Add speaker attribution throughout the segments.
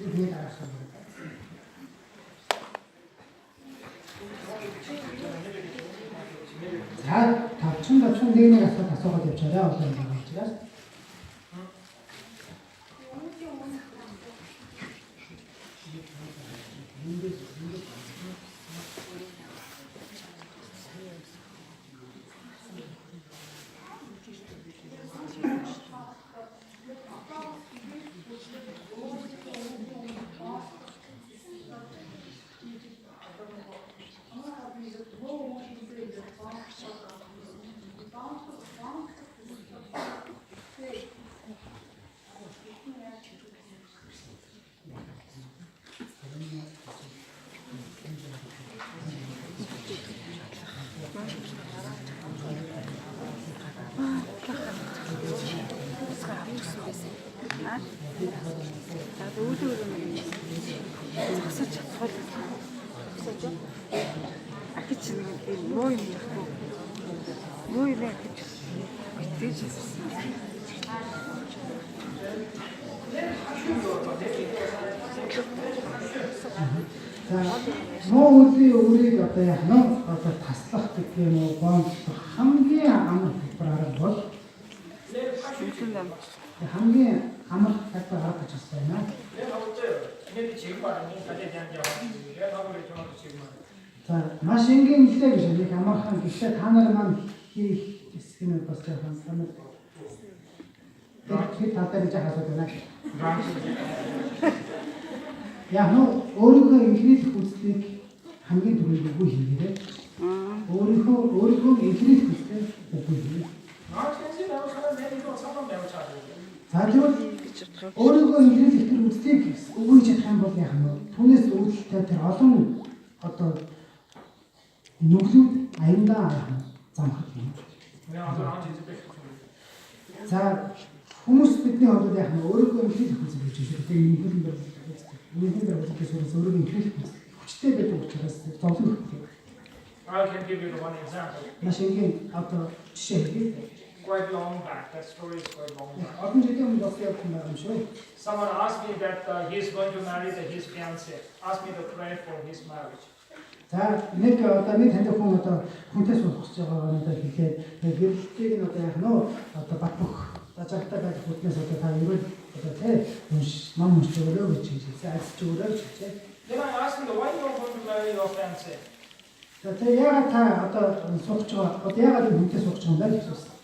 Speaker 1: 이게 알았어. 다 춤과 춤대에 가서 다 써가 됩잖아. 어떤 거 있지가?
Speaker 2: 나도 우드는 자서 잡아도 없었죠? 아끼치는 모임이 있고 모임에 그때 있었어.
Speaker 1: 자, 뭐 어디 우리가 어때야? 너 어떤 다섯 개 뭐 한 개에 아무 백발하는 것? 한 개에 아무 백발 알아봤었어요. 자, 마신경 기대기죠. 이게 아마 한 기대 하나만 이 스킨을 봤어요. 한 그 다들 이제 가서 되나? 야, 너 어르고 인터넷 보스틱 한개 누르고 힘이래. 어르고 인터넷 보스틱 보고 힘. 자, 저 어르고 인터넷 보스틱 보고 이제 한번 하면 돈에서 오실 어떤 누구 아닌가 잠깐만요. 자, хүмүүс бидний одоо яг нь өөрийнхөө ихийг хүсэж байж байгаа. Тэгээ энэ 어떻게 소리서 өөрийнхөө ихийг хүчтэй байдаг учраас зовлон өгдөг.
Speaker 3: I can give you one example.
Speaker 1: Машингийн одоо жишээ хэлье.
Speaker 3: Quite long back. That story is quite long back.
Speaker 1: Олон жилийн өмнө бас явсан байгаа юм шүү.
Speaker 3: Someone asked me that he is going to marry his fiancée. Asked me to pray for his marriage.
Speaker 1: За, нэг одоо нэг танд хүн одоо хүнтэй суулгах гэж байгаа надад хэлээд гэрлэлтийг нь одоо яг нөө одоо бат бөх зажигтай байх хүснээс одоо та юу одоо тий ном уншиж өгөө гэж хэлсэн. Айсч өгөө гэж хэлсэн.
Speaker 3: Then I asked him, why you are going to marry your fiancée?
Speaker 1: За, тэгээ яагаад та одоо суулгах байгаа одоо яагаад хүнтэй суулгах юм бэ гэж хэлсэн.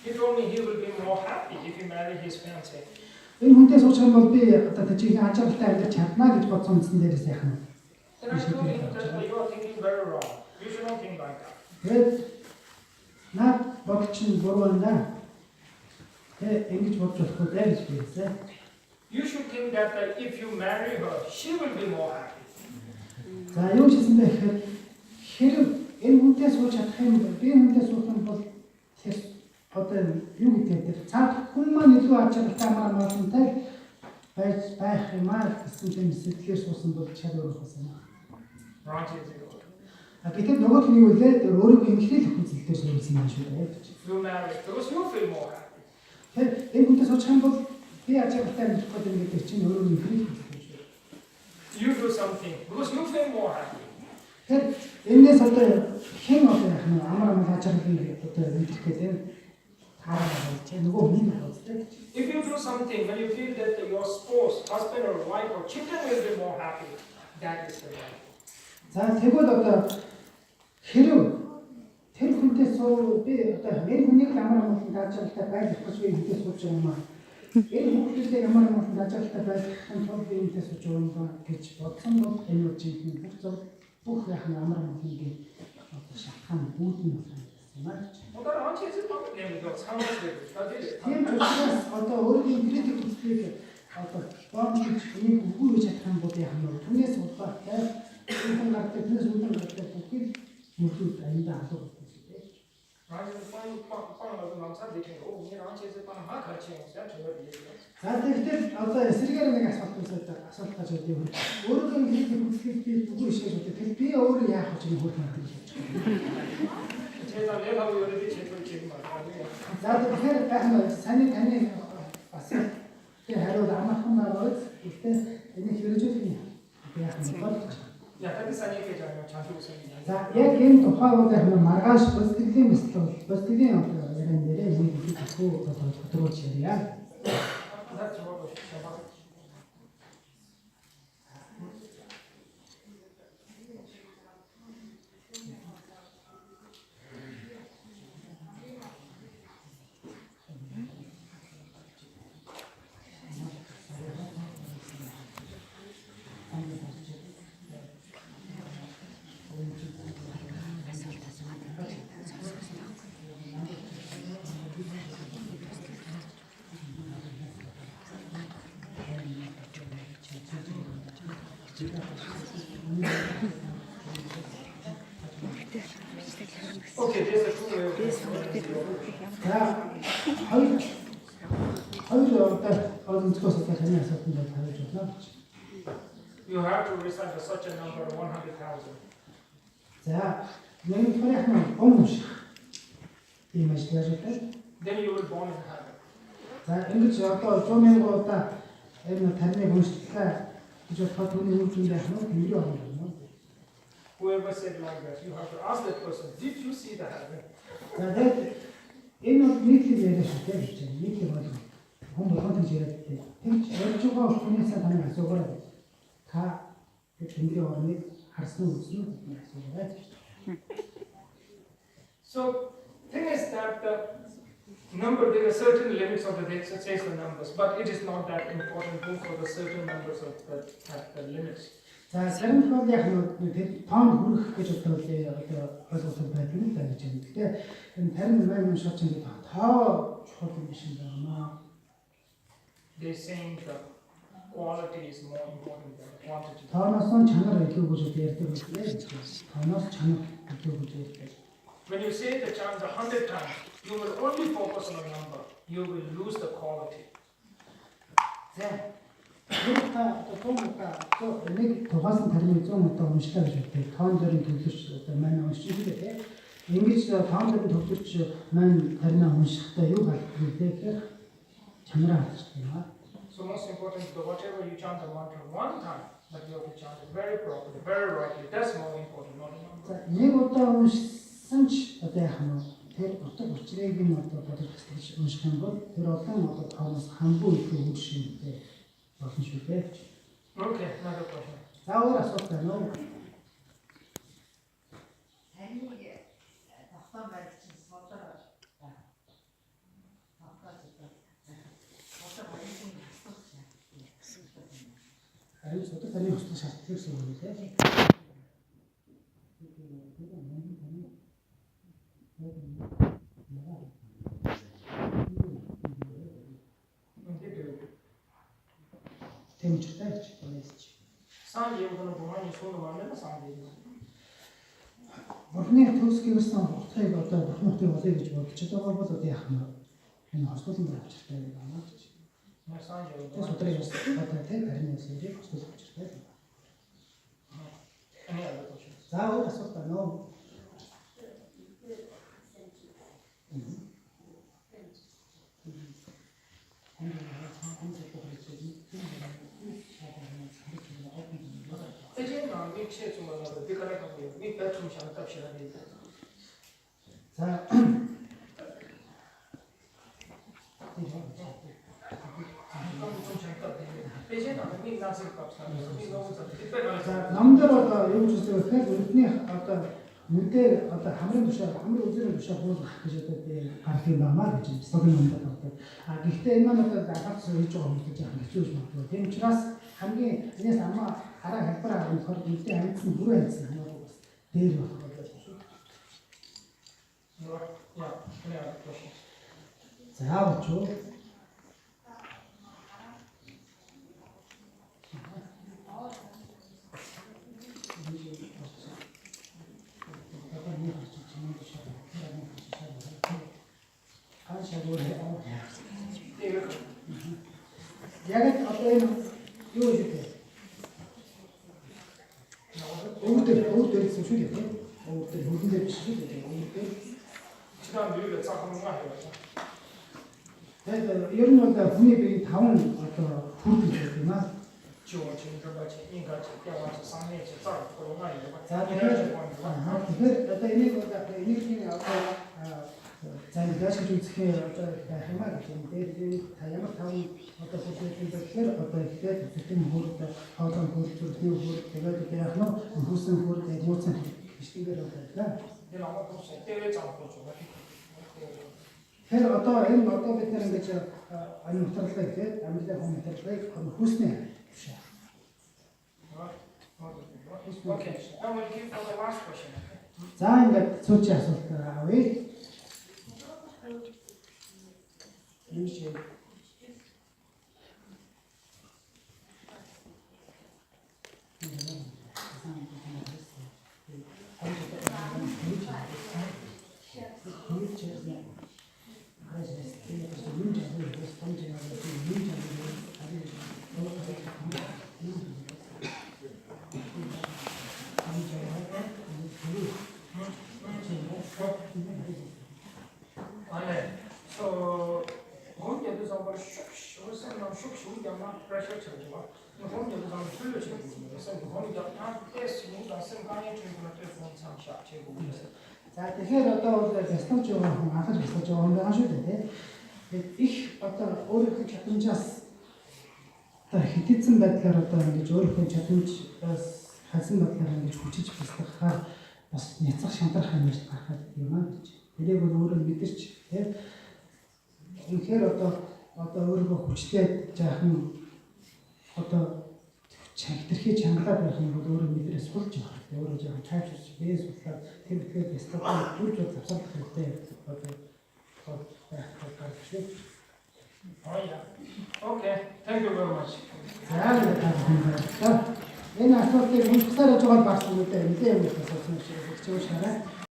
Speaker 3: He told me he will be more happy if he marry his fiancée.
Speaker 1: Энэ хүнтэй суулгах юм бол би одоо тийч ажиглалтай амьдарч чадна гэж бодсон үндсэн дээрээс яхана.
Speaker 3: Then I told him that you are thinking very wrong. You should not think like that.
Speaker 1: Тэгээд наад бодчин буруу байна. Тэгээд ингэж бодож болохгүй дээ гэж хэлсэн.
Speaker 3: You should think that if you marry her, she will be more happy.
Speaker 1: За юу гэсэн бэ гэхээр хэрэг энэ хүнтэй сууж чадах юм бол би хүнтэй суух юм бол тэр одоо юу гэдэг тэр цаад хүн маань илүү ачаалттай амармаасантай байх юм аа гэсэн юм сэтгэлээр суусан бол чад өөрөөс юм.
Speaker 3: Right is it.
Speaker 1: Гэтэл нөгөө хүн юу вэ? Өөрийнхөө эмгхэл хүнсэлтэй суусан юм шүү дээ.
Speaker 3: You marry because you feel more happy.
Speaker 1: Тэр энэ хүнтэй сууж юм бол би ачаалттай амьдрах гэдэг чинь өөрөө эмгхэл хүнсэлтэй шүү.
Speaker 3: You do something because you feel more happy.
Speaker 1: Тэр энэс одоо хэн одоо яг нь амар ачаалтыг одоо мэдэх гэдэг таараа чинь нөгөө хүн байна.
Speaker 3: If you do something when you feel that your spouse, husband or wife or children will be more happy, that is the right.
Speaker 1: За тэгвэл одоо хэрэг тэр хүнтэй суу би одоо энэ хүнийг ямар амгалан даачаалтай байх гэж би хүнтэй сууж байгаа юм аа. Энэ хүмүүстэй ямар амгалан даачаалтай байх тул би хүнтэй сууж байгаа юм гэж бодсон бол энэ үеийн бүх зөв бүх яг ямар амгалангийн одоо шатхан үүдэн байна юм аа.
Speaker 3: Одоо онцгой зүйл юм доо цаанаас дээр.
Speaker 1: Тийм учраас одоо өөрийн кредит хүслийг одоо бомж нэг үгүй гэж чадах юм бол яг нь түүнээс улбаатай энэ гардаг түүнээс үлдэн гардаг бүхэл нүрүүд аяндаа алуу гэдэг. За тэгэхээр одоо эсрэгээр нэг асуулт гаж өгье. Өөрөөр хэлбэл хүслийг би бүгүй шийдэж өгдөө. Тэр би өөрөө яах гэж нэг хурд надад хэлж байна. За тэгэхээр сайн таны бас тэр хариулт амархан байгаас гэхдээ
Speaker 3: 만들고 있습니다.
Speaker 1: За яг энэ тухайгуудаар маргааш бэлтгэлийн бэлтгэлийн яриан дээр нэг их хэвгүй тодруулж ярья.
Speaker 3: That's what we should say. Okay, there's a two way.
Speaker 1: За хоёр одоо онцгоос одоо таны асуултанд хариулж байна.
Speaker 3: You have to recite such a number 100,000.
Speaker 1: За нэг төрөйх гомш ийм ажил яаж вэ?
Speaker 3: Then you will born in heaven.
Speaker 1: За ингэж одоо 100,000 удаа энэ тарныг уншчихлаа гэж бодоход түүний үр дүн яах нь тэмдэг байна.
Speaker 3: Whoever said like that, you have to ask that person, did you see the heaven?
Speaker 1: За тэгээд энэ бол нийтлэг яриа шүү дээ гэж байна. Нийтлэг бол хүн болгонд гэж яриад дээ. Тэгж ярьж байгаа хүнээс таны асуугаарай. Та тэнгэрийн орныг харсан уу гэсэн үү асуугаарай.
Speaker 3: So, thing is that the number, there are certain limits of the says the numbers, but it is not that important book for the certain numbers of the limits.
Speaker 1: За сарын бол яг нэг тоон хүрэх гэж одоо ойлгуулсан байдаг юм даа гэж байна. Гэхдээ энэ 58,000 шат чинь тоо чухал юм шиг байна.
Speaker 3: They saying the quality is more important than the quantity.
Speaker 1: Тооноос нь чанар илүү гэж ярьдаг үлээ. Тооноос чанар илүү гэж ярьдаг.
Speaker 3: When you say the chant 100 times, you will only focus on a number. You will lose the quality.
Speaker 1: За та одоо нэг тугаас нь тарны 100 удаа уншлаа гэж бодъё. Тоон дөрөв төвлөрч одоо манай уншиж хэлээ те. Ингэж тоон дөрөв төвлөрч маань тарнаа уншихдаа юу гардаг вэ гэхээр чанараа алдчихдаг юм аа.
Speaker 3: So most important, whatever you chant the mantra one time, but you have to chant it very properly, very rightly. That's more important, not the number.
Speaker 1: За нэг удаа уншсан ч одоо яах нь тэр утга учирыг нь одоо бодож гэж унших юм бол тэр олон одоо тооноос хамгийн их үр шимтэй болно шүү дээ.
Speaker 3: Okay, another question.
Speaker 1: За өөр асуулт байна уу?
Speaker 2: Таныг тогтоон байдаг чинь содор
Speaker 1: Харин содор таны хөсөлт шалтгаалж гэсэн үг үү? Тэмчтэй ч боловч.
Speaker 3: Сан евгоно бумаги сууна манай сан евгоно.
Speaker 1: Бурхны төгс гэрсэн утгыг одоо бурхнуудыг болъё гэж бодож байгаа бол одоо яах нь энэ хослолын дээр авчиртай байна гэж.
Speaker 3: Сан евгоно.
Speaker 1: Тэр судрыг одоо тэр харин нэсэрийг хослол авчиртай байна.
Speaker 3: Any other question?
Speaker 1: За өөр асуулт байна уу?
Speaker 3: We check some other. We connect up here. We bet some shot up shot.
Speaker 1: За За намдар одоо юу гэж үздэг вэ гэхээр бидний одоо мэдээ одоо хамрын тушаар хамрын үзрийн тушаар хуулах гэж одоо би гарах юм байна гэж студент намдар одоо. А гэхдээ энэ маань одоо дагалц хийж байгаа хүмүүс гэж яах хэцүү юм байна. Тийм учраас хамгийн энэс амаа хараа хэлбэр авах болохоор мэдээ амьдсан бүрэн амьдсан хамаагүй бас дээр болох гэдэг шүү. За авч юу? Яг одоо энэ юу гэж вэ? Өвдөр гэсэн шүү дээ. Өвдөр хөлн дээр биш шүү дээ. Өвдөр.
Speaker 3: 지난 뉴욕에 싹 한번 가요.
Speaker 1: Тэгээд ер нь бол хүний биеийн 5 одоо хүрдэл гэх юм аа.
Speaker 3: George, 인터넷, 인가치, 대화치, 상해치, 짤, 코로나 이거.
Speaker 1: За тэгэхээр одоо энийг тийм одоо зам дэш гэж үзэхээр одоо хамаа гэх юм. Тэгээд та ямар таван одоо бүлэглэн тэгэхээр одоо ихэд зөвхөн хурд хоолой хурд төрний хурд тэгээд одоо яг нь хүүсэн хурд юуцсан хэвчээр байна.
Speaker 3: Тэр амаа тус тэр зам болж байгаа.
Speaker 1: Тэгэхээр одоо энэ одоо бид нар ингэж аюу хөтөлбөр гэдэг амьдлын хүн хөтөлбөрийг хүүсний шээ.
Speaker 3: Okay, I will give for the last question.
Speaker 1: За ингээд цөөхөн асуулт авъя. Юу шиг
Speaker 3: So, hon gjorde som var tjock, och sen de tjock gamla pressure change. Hon gjorde som full change. Sen hon gjorde det så sen kan jag inte kunna telefon som chat till.
Speaker 1: За тэгэхээр одоо бол бяцлаж байгаа хүн анхаж бяцлаж байгаа хүн байгаа шүү дээ тийм. Тэгээд их одоо өөрийнхөө чадамжаас одоо хитцэн байдлаар одоо ингэж өөрийнхөө чадамжаас хасан байдлаар ингэж хүчиж бяцлахаар бас няцах шантрах хэмжээс гаргах юм аа гэж. Тэрийг бол өөрөө мэдэрч тийм. Үнэхээр одоо өөрийгөө хүчлээд жаахан одоо хитрхий чангалаад байх юм бол өөрөө мэдрээс сулж байгаа. Өөрөө жаахан тайвширч бие судлаад тэр битгээд стопыг бүрж завсарлах хэрэгтэй одоо байх шүү.
Speaker 3: Oh yeah. Okay, thank you very much.
Speaker 1: За энэ асуултыг уншсаар явж байгаа багс үүтэй нэлээд юм асуусан шиг хэлж байна.